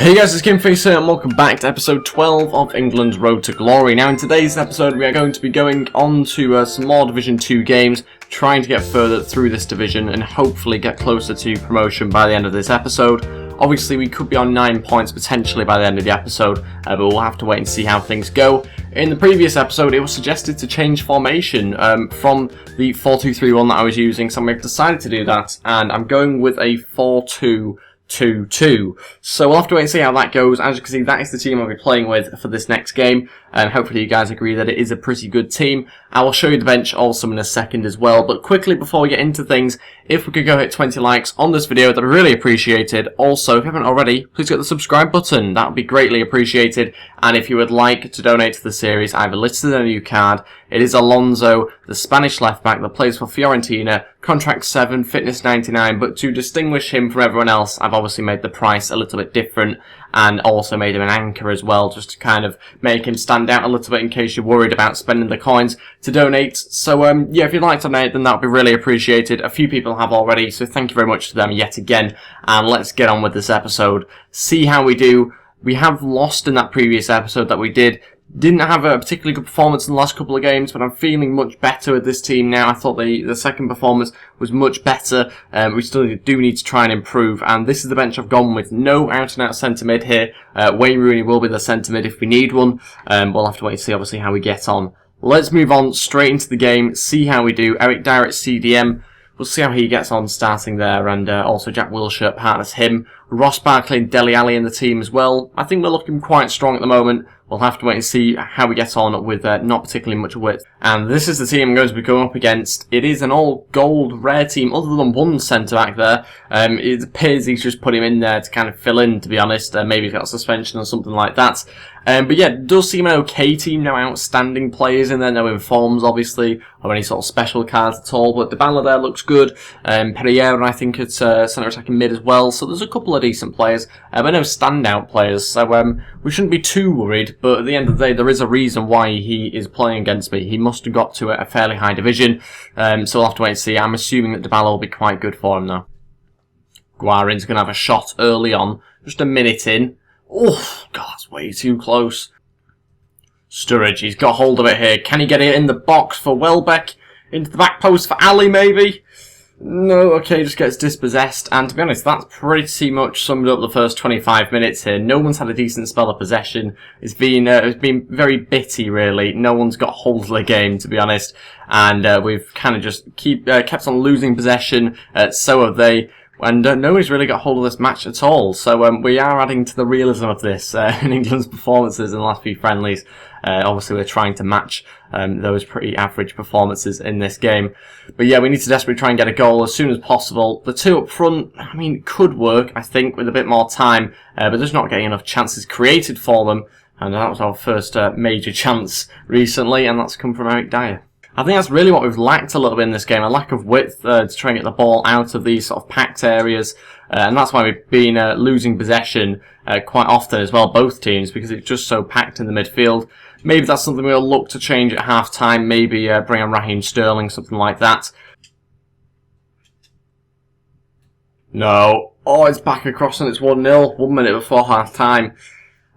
Hey guys, it's Kimface here and welcome back to episode 12 of England's Road to Glory. Now in today's episode we are going to be going on to some more Division 2 games, trying to get further through this division and hopefully get closer to promotion by the end of this episode. Obviously we could be on 9 points potentially by the end of the episode, but we'll have to wait and see how things go. In the previous episode it was suggested to change formation from the 4-2-3-1 that I was using, so I've decided to do that and I'm going with a 4-2-2-2. So we'll have to wait and see how that goes. As you can see, that is the team I'll be playing with for this next game, and hopefully you guys agree that it is a pretty good team. I will show you the bench also in a second as well, but quickly before we get into things, if we could go hit 20 likes on this video, that'd be really appreciated. Also, if you haven't already, please hit the subscribe button, that would be greatly appreciated. And if you would like to donate to the series, I have listed a new card. It is Alonso, the Spanish left-back that plays for Fiorentina, contract 7, fitness 99, but to distinguish him from everyone else, I've obviously made the price a little bit different, and also made him an anchor as well, just to kind of make him stand out a little bit in case you're worried about spending the coins to donate. So yeah, if you'd like to donate, then that would be really appreciated. A few people have already, so thank you very much to them yet again, and let's get on with this episode, see how we do. We have lost in that previous episode that we didn't have a particularly good performance in the last couple of games, but I'm feeling much better with this team now. I thought the second performance was much better. We still do need to try and improve, and this is the bench I've gone with. No out-and-out centre mid here. Wayne Rooney will be the centre mid if we need one. We'll have to wait and see, obviously, how we get on. Let's move on straight into the game, see how we do. Eric Dyer at CDM. We'll see how he gets on starting there, and also Jack Wilshere partners him. Ross Barkley and Dele Alli in the team as well. I think we're looking quite strong at the moment. We'll have to wait and see how we get on with not particularly much width. And this is the team I'm going to be going up against. It is an all-gold rare team, other than one centre-back there. It appears he's just put him in there to kind of fill in, to be honest. Maybe he's got a suspension or something like that. But yeah, it does seem an okay team. No outstanding players in there, no informs, obviously, or any sort of special cards at all. But Dybala there looks good. Pereira, I think, it's centre attacking mid as well. So there's a couple of decent players, but no standout players. So we shouldn't be too worried. But at the end of the day, there is a reason why he is playing against me. He must have got to a fairly high division. So we'll have to wait and see. I'm assuming that Dybala will be quite good for him, though. Guarin's going to have a shot early on. Just a minute in. Oh, God, that's way too close. Sturridge, he's got hold of it here. Can he get it in the box for Welbeck? Into the back post for Ali, maybe? No, okay, just gets dispossessed. And to be honest, that's pretty much summed up the first 25 minutes here. No one's had a decent spell of possession. It's been very bitty, really. No one's got hold of the game, to be honest. And we've kind of just kept on losing possession. So have they. And nobody's really got hold of this match at all. So we are adding to the realism of this in England's performances in the last few friendlies. Obviously, we're trying to match those pretty average performances in this game. But yeah, we need to desperately try and get a goal as soon as possible. The two up front, I mean, could work, I think, with a bit more time. But just not getting enough chances created for them. And that was our first major chance recently, and that's come from Eric Dyer. I think that's really what we've lacked a little bit in this game, a lack of width to try and get the ball out of these sort of packed areas, and that's why we've been losing possession quite often as well, both teams, because it's just so packed in the midfield. Maybe that's something we'll look to change at half-time, maybe bring on Raheem Sterling, something like that. No. Oh, it's back across and it's 1-0, 1 minute before half-time.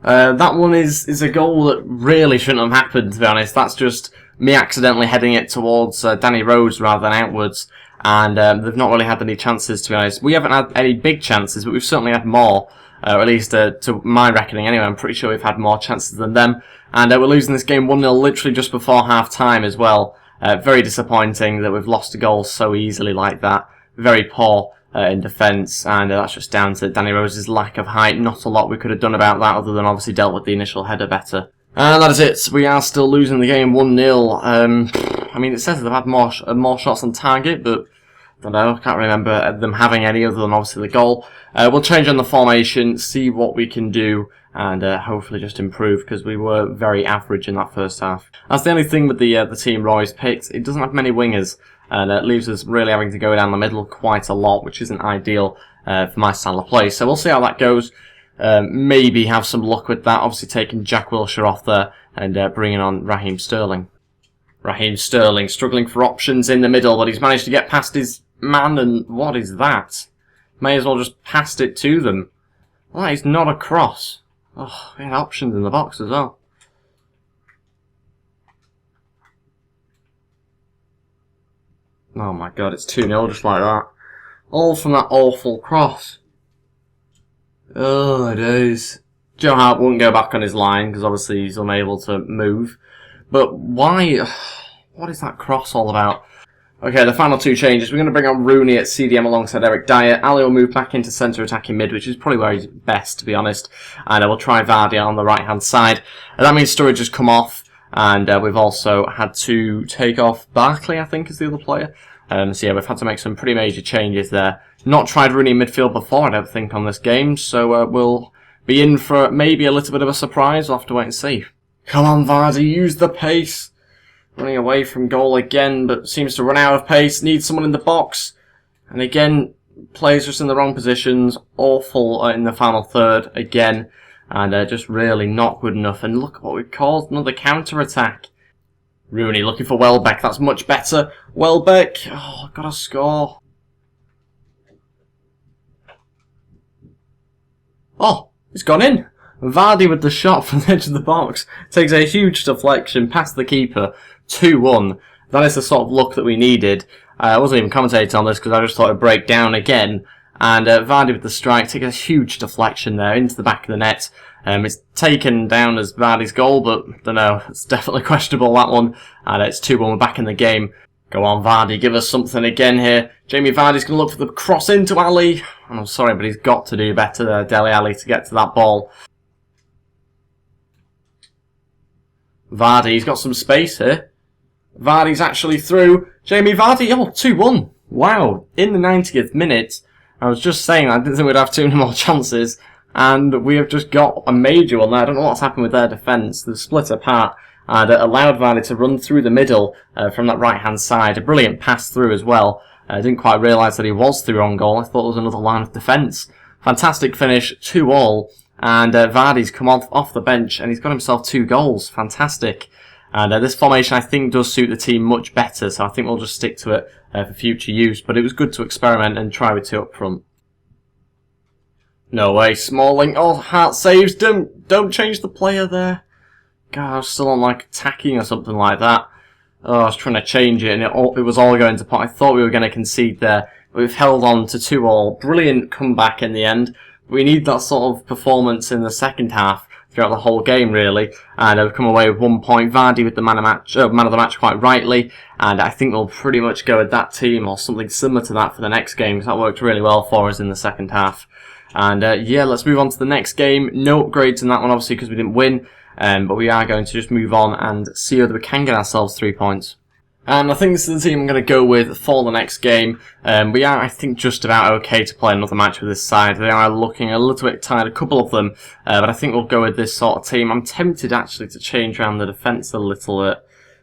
That one is a goal that really shouldn't have happened, to be honest. That's just me accidentally heading it towards Danny Rose rather than outwards, and they've not really had any chances, to be honest. We haven't had any big chances, but we've certainly had more, or at least to my reckoning anyway. I'm pretty sure we've had more chances than them, and we're losing this game 1-0 literally just before half-time as well. Very disappointing that we've lost a goal so easily like that. Very poor in defence, and that's just down to Danny Rose's lack of height. Not a lot we could have done about that, other than obviously dealt with the initial header better. And that is it. We are still losing the game 1-0. I mean, it says they've had more shots on target, but I don't know. I can't remember them having any other than obviously the goal. We'll change on the formation, see what we can do, and hopefully just improve, because we were very average in that first half. That's the only thing with the team Roy's picked. It doesn't have many wingers, and it leaves us really having to go down the middle quite a lot, which isn't ideal for my style of play. So we'll see how that goes. Maybe have some luck with that. Obviously taking Jack Wilshere off there and bringing on Raheem Sterling. Raheem Sterling struggling for options in the middle, but he's managed to get past his man, and what is that? May as well just passed it to them. Well, that is not a cross. Oh, we had options in the box as well. Oh my god, it's 2-0 just like that. All from that awful cross. Oh, it is. Joe Hart won't go back on his line because obviously he's unable to move. But why? What is that cross all about? Okay, the final two changes. We're going to bring on Rooney at CDM alongside Eric Dyer. Ali will move back into centre attacking mid, which is probably where he's best, to be honest. And we'll try Vardy on the right-hand side. And that means Sturridge has come off. And we've also had to take off Barkley, I think, is the other player. So yeah, we've had to make some pretty major changes there. Not tried Rooney in midfield before, I don't think, on this game. So we'll be in for maybe a little bit of a surprise. We'll have to wait and see. Come on, Vardy, use the pace. Running away from goal again, but seems to run out of pace. Needs someone in the box. And again, plays just in the wrong positions. Awful in the final third again. And just really not good enough. And look at what we've caused. Another counter-attack. Rooney looking for Welbeck. That's much better. Welbeck. Oh, got to score. Oh, it's gone in. Vardy with the shot from the edge of the box. Takes a huge deflection past the keeper. 2-1. That is the sort of luck that we needed. I wasn't even commentating on this because I just thought it'd break down again. And Vardy with the strike, take a huge deflection there into the back of the net. It's taken down as Vardy's goal, but I don't know, it's definitely questionable, that one. And it's 2-1, we're back in the game. Go on, Vardy, give us something again here. Jamie Vardy's going to look for the cross into Ali. I'm sorry, but he's got to do better there, Dele Alli, to get to that ball. Vardy, he's got some space here. Vardy's actually through. Jamie Vardy, 2-1. Wow, in the 90th minute. I was just saying I didn't think we'd have too many more chances. And we have just got a major one there. I don't know what's happened with their defence. They've split apart and allowed Vardy to run through the middle from that right-hand side. A brilliant pass through as well. I didn't quite realise that he was through on goal. I thought there was another line of defence. Fantastic finish, 2-2. And Vardy's come off the bench and he's got himself 2 goals. Fantastic. And this formation, I think, does suit the team much better. So I think we'll just stick to it for future use. But it was good to experiment and try with 2 up front. No way, Smalling. Oh, Hart saves. Don't change the player there. God, I was still on like attacking or something like that. Oh, I was trying to change it and it was all going to pot. I thought we were going to concede there. But we've held on to 2-2. Brilliant comeback in the end. We need that sort of performance in the second half throughout the whole game, really. And I've come away with 1 point. Vardy with the man of the match quite rightly. And I think we'll pretty much go with that team or something similar to that for the next game because that worked really well for us in the second half. And yeah, let's move on to the next game. No upgrades in that one, obviously, because we didn't win. But we are going to just move on and see whether we can get ourselves 3 points. And I think this is the team I'm going to go with for the next game. We are, I think, just about okay to play another match with this side. They are looking a little bit tired, a couple of them. But I think we'll go with this sort of team. I'm tempted, actually, to change around the defence a little bit.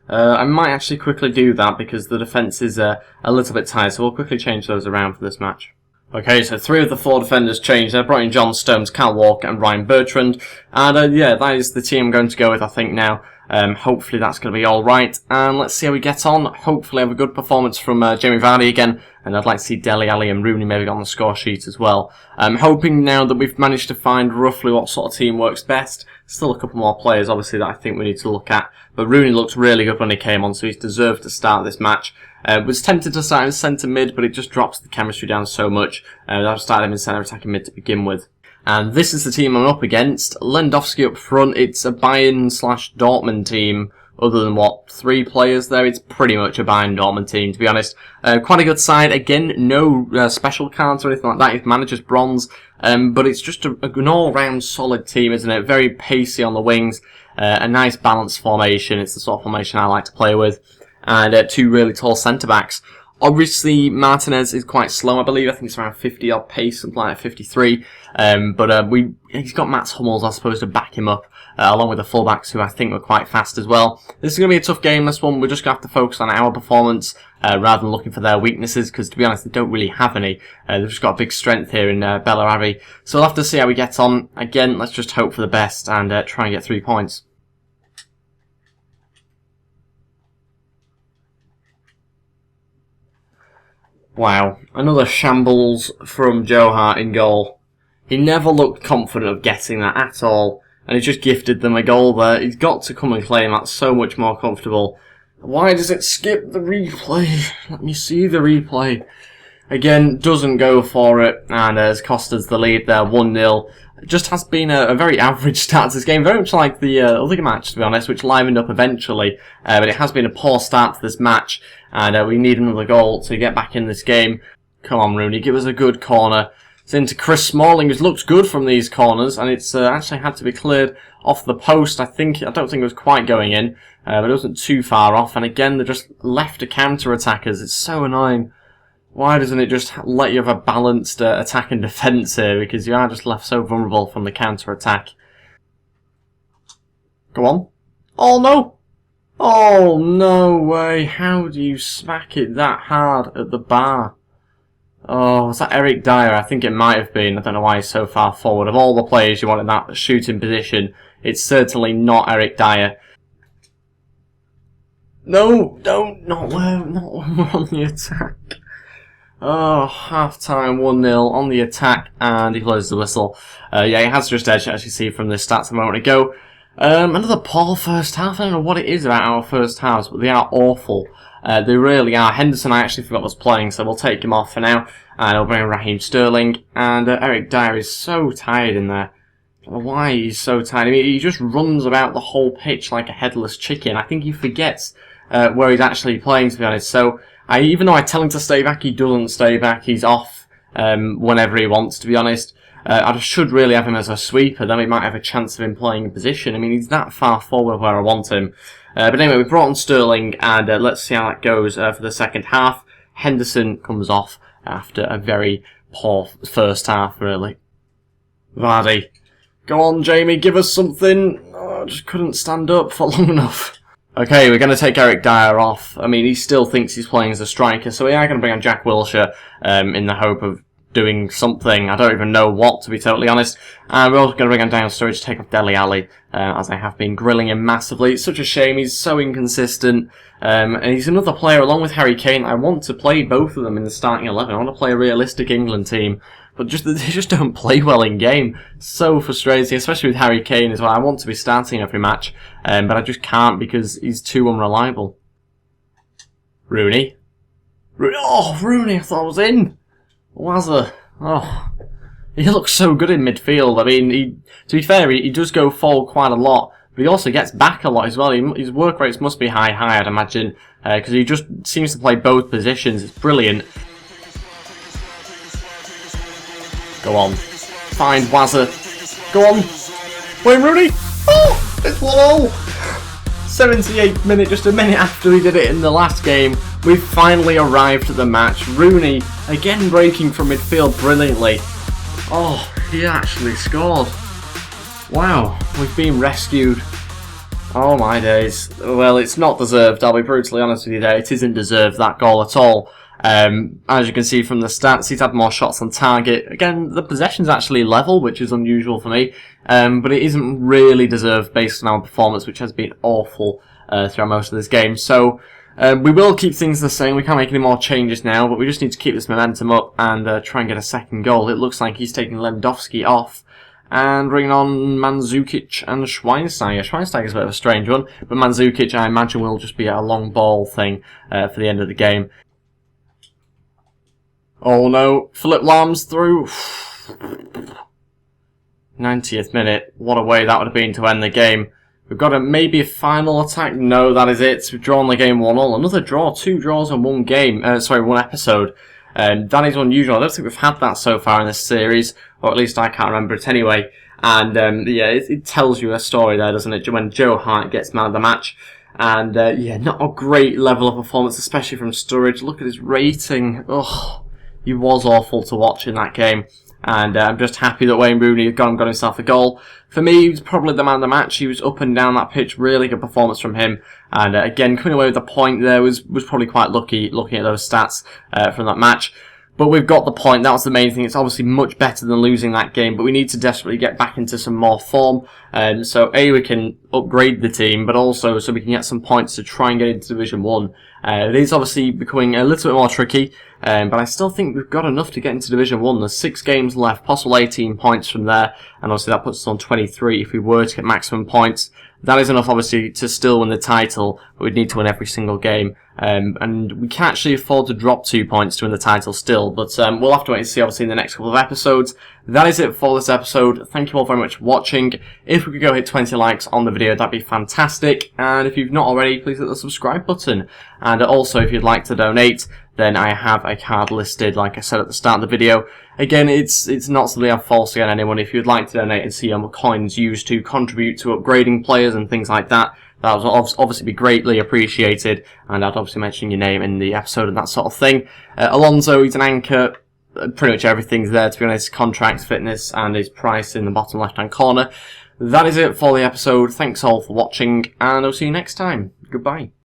I might actually quickly do that because the defence is a little bit tired. So we'll quickly change those around for this match. Okay, so 3 of the 4 defenders changed. I brought in John Stones, Cal Walker and Ryan Bertrand. And yeah, that is the team I'm going to go with, I think, now. Hopefully that's going to be alright. And let's see how we get on. Hopefully have a good performance from Jamie Vardy again. And I'd like to see Dele Alli and Rooney maybe on the score sheet as well. I'm hoping now that we've managed to find roughly what sort of team works best. Still a couple more players, obviously, that I think we need to look at. But Rooney looked really good when he came on, so he's deserved to start this match. Was tempted to start in centre mid, but it just drops the chemistry down so much. I've started him in centre attacking mid to begin with. And this is the team I'm up against. Lewandowski up front. It's a Bayern/Dortmund team. Other than, 3 players there? It's pretty much a Bayern-Dortmund team, to be honest. Quite a good side. Again, no special cards or anything like that. It's manager's bronze. But it's just an all-round solid team, isn't it? Very pacey on the wings. A nice balanced formation. It's the sort of formation I like to play with. And 2 really tall centre-backs. Obviously, Martinez is quite slow, I believe. I think it's around 50-odd pace, something like 53. But he's got Mats Hummels, I suppose, to back him up, along with the fullbacks, who I think were quite fast as well. This is going to be a tough game, this one. We're just going to have to focus on our performance, rather than looking for their weaknesses, because, to be honest, they don't really have any. They've just got a big strength here in Bellarabi. So we'll have to see how we get on. Again, let's just hope for the best and try and get 3 points. Wow, another shambles from Joe Hart in goal. He never looked confident of getting that at all, and he just gifted them a goal there. He's got to come and claim that so much more comfortable. Why does it skip the replay? Let me see the replay. Again, doesn't go for it, and has cost us the lead there, 1-0. It just has been a very average start to this game, very much like the other match, to be honest, which livened up eventually. But it has been a poor start to this match, and we need another goal to get back in this game. Come on, Rooney, give us a good corner. It's into Chris Smalling, who looks good from these corners, and it's actually had to be cleared off the post. I don't think it was quite going in, but it wasn't too far off. And again, they're just left to counter-attackers. It's so annoying. Why doesn't it just let you have a balanced attack and defence here? Because you are just left so vulnerable from the counter-attack. Go on. Oh, no! Oh, no way. How do you smack it that hard at the bar? Oh, was that Eric Dyer? I think it might have been. I don't know why he's so far forward. Of all the players you want in that shooting position, it's certainly not Eric Dyer. No, not when we're on the attack. Oh, half-time, 1-0 on the attack, and he blows the whistle. Yeah, he has just edged, as you see from the stats a moment ago. Another poor first half. I don't know what it is about our first halves, but they are awful. They really are. Henderson, I actually forgot was playing, so we'll take him off for now. And I'll bring in Raheem Sterling. And Eric Dyer is so tired in there. I don't know why he's so tired. I mean, he just runs about the whole pitch like a headless chicken. I think he forgets where he's actually playing, to be honest. So, even though I tell him to stay back, he doesn't stay back. He's off whenever he wants, to be honest. I should really have him as a sweeper, then we might have a chance of him playing in position. I mean, he's that far forward where I want him. But anyway, we brought on Sterling, and let's see how that goes for the second half. Henderson comes off after a very poor first half, really. Vardy. Go on, Jamie, give us something. Oh, I just couldn't stand up for long enough. Okay, we're going to take Eric Dyer off. I mean, he still thinks he's playing as a striker, so we are going to bring on Jack Wilshere in the hope of doing something. I don't even know what, to be totally honest. And we're also going to bring on Daniel Sturridge to take off Dele Alli, as I have been grilling him massively. It's such a shame. He's so inconsistent. And he's another player, along with Harry Kane. I want to play both of them in the starting 11. I want to play a realistic England team. But they just don't play well in game. So frustrating, especially with Harry Kane as well. I want to be starting every match, but I just can't because he's too unreliable. Rooney. Oh, Rooney, I thought I was in. Wazza. Oh, he looks so good in midfield. I mean, to be fair, he does go forward quite a lot, but he also gets back a lot as well. His work rates must be high, I'd imagine, because he just seems to play both positions. It's brilliant. Go on. Find Wazza. Go on. Wayne Rooney. Oh, it's 1-0. 78th minute, just a minute after we did it in the last game. We've finally arrived at the match. Rooney, again breaking from midfield brilliantly. Oh, he actually scored. Wow, we've been rescued. Oh my days. Well, it's not deserved, I'll be brutally honest with you there. It isn't deserved, that goal at all. As you can see from the stats, he's had more shots on target. Again, the possession's actually level, which is unusual for me. But it isn't really deserved based on our performance, which has been awful throughout most of this game. So, we will keep things the same. We can't make any more changes now, but we just need to keep this momentum up and try and get a second goal. It looks like he's taking Lewandowski off and bringing on Mandzukic and Schweinsteiger. Schweinsteiger's a bit of a strange one, but Mandzukic, I imagine, will just be a long ball thing for the end of the game. Oh no, Philip Lahm's through. 90th minute. What a way that would have been to end the game. We've got maybe a final attack. No, that is it. We've drawn the game 1-1. Another draw. 2 draws in one game. One episode. That is unusual. I don't think we've had that so far in this series, or at least I can't remember it anyway. And yeah, it tells you a story there, doesn't it? When Joe Hart gets man of the match. And yeah, not a great level of performance, especially from Sturridge. Look at his rating. Ugh. He was awful to watch in that game, and I'm just happy that Wayne Rooney had got himself a goal. For me, he was probably the man of the match. He was up and down that pitch, really good performance from him, and again, coming away with a point there was probably quite lucky looking at those stats from that match. But we've got the point. That was the main thing. It's obviously much better than losing that game, but we need to desperately get back into some more form. So we can upgrade the team, but also so we can get some points to try and get into Division 1. It is obviously becoming a little bit more tricky, but I still think we've got enough to get into Division 1. There's 6 games left, possible 18 points from there, and obviously that puts us on 23 if we were to get maximum points. That is enough, obviously, to still win the title, but we'd need to win every single game. And we can actually afford to drop 2 points to win the title still, but we'll have to wait and see, obviously, in the next couple of episodes. That is it for this episode. Thank you all very much for watching. If we could go hit 20 likes on the video, that'd be fantastic. And if you've not already, please hit the subscribe button. And also, if you'd like to donate, then I have a card listed, like I said at the start of the video. Again, it's not something I'm forcing on anyone. If you'd like to donate and see your coins used to contribute to upgrading players and things like that, that would obviously be greatly appreciated, and I'd obviously mention your name in the episode and that sort of thing. Alonso, he's an anchor. Pretty much everything's there, to be honest. Contracts, fitness, and his price in the bottom left-hand corner. That is it for the episode. Thanks all for watching, and I'll see you next time. Goodbye.